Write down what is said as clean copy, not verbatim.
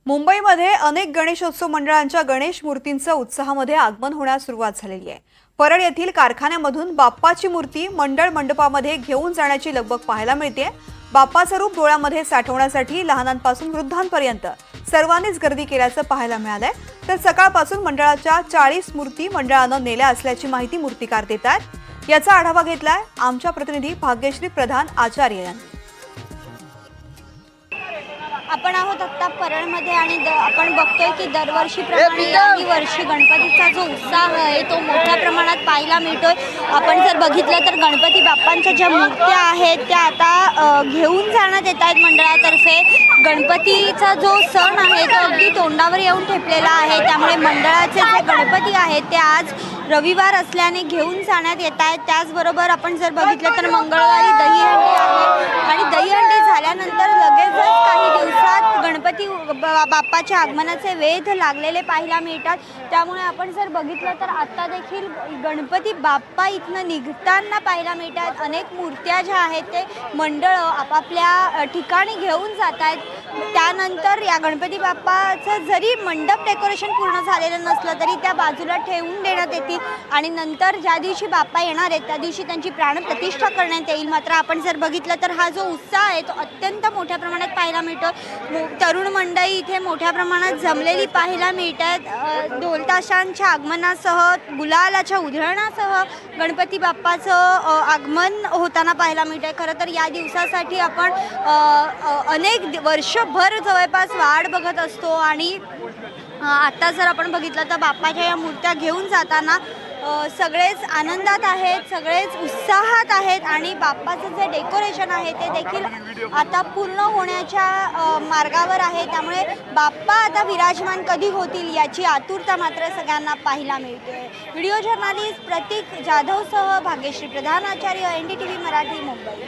मुंबईमध्ये अनेक गणेशोत्सव मंडळांच्या गणेश मूर्तींचं उत्साहामध्ये आगमन होण्यास सुरुवात झालेली आहे। परळ येथील कारखान्यामधून बाप्पाची मूर्ती मंडळ मंडपामध्ये घेऊन जाण्याची लगबग पाहायला मिळते। बाप्पाचं रूप डोळ्यामध्ये साठवण्यासाठी लहानांपासून वृद्धांपर्यंत सर्वांनीच गर्दी केल्याचं पाहायला मिळालंय। तर सकाळपासून मंडळाच्या 40 मूर्ती मंडळानं नेल्या असल्याची माहिती मूर्तिकार देतात। याचा आढावा घेतलाय आमच्या प्रतिनिधी भाग्यश्री प्रधान आचार्य यांनी। आपण आहोत आत्ता परळमध्ये आणि आपण बघतोय की दरवर्षीप्रमाणे याही वर्षी गणपतीचा जो उत्साह आहे तो मोठ्या प्रमाणात पाहायला मिळतोय। आपण जर बघितलं तर गणपती बाप्पांच्या ज्या मूर्त्या आहेत त्या आता घेऊन जाण्यात येत आहेत मंडळातर्फे। गणपतीचा जो सण आहे तो अगदी तोंडावर येऊन ठेपलेला आहे, त्यामुळे मंडळाचे जे गणपती आहेत ते आज रविवार असल्याने घेऊन जाण्यात येत आहेत। त्याचबरोबर आपण जर बघितलं तर मंगळवारी दहीहंडी आहे आणि दहीहंडी झाल्यानंतर लगेचच काही दिवसात गणपती बाप्पाच्या आगमनाचे वेध लागलेले पाहायला मिळतात। त्यामुळे आपण जर बघितलं तर आता देखील गणपती बाप्पा इथनं निघताना पाहायला मिळतात। अनेक मूर्त्या ज्या आहेत ते मंडळ आपापल्या ठिकाणी घेऊन जात आहेत। त्यानंतर या गणपती बाप्पाचं जरी मंडप डेकोरेशन पूर्ण झालेलं नसलं तरी त्या बाजूला ठेवून देण्यात येतील आणि नंतर ज्या दिवशी बाप्पा येणार आहेत त्या दिवशी त्यांची प्राणप्रतिष्ठा करण्यात येईल। मात्र आपण जर बघितलं तर हा जो उत्साह आहे तो अत्यंत मोठ्या प्रमाणात पाहायला मिळतो। तरुण मंडळी इथे मोठ्या प्रमाणात जमलेली पाहायला मिळतात। ढोल ताशांच्या आगमनासह गुलालाच्या उधळणासह गणपती बाप्पाचं आगमन होताना पाहायला मिळतंय। खरं तर या दिवसासाठी आपण अनेक वर्षभर जवळपास वाट बघत असतो आणि आता जर आपण बघितलं तर बाप्पाच्या या मूर्त्या घेऊन जाताना सगळेच आनंदात आहेत, सगळेच उत्साहात आहेत आणि बाप्पाचं जे डेकोरेशन आहे ते देखील आता पूर्ण होण्याच्या मार्गावर आहे। त्यामुळे बाप्पा आता विराजमान कधी होतील याची आतुरता मात्र सगळ्यांना पाहायला मिळते। व्हिडिओ जर्नलिस्ट प्रतीक जाधवसह भाग्यश्री प्रधान आचार्य, NDTV मराठी, मुंबई।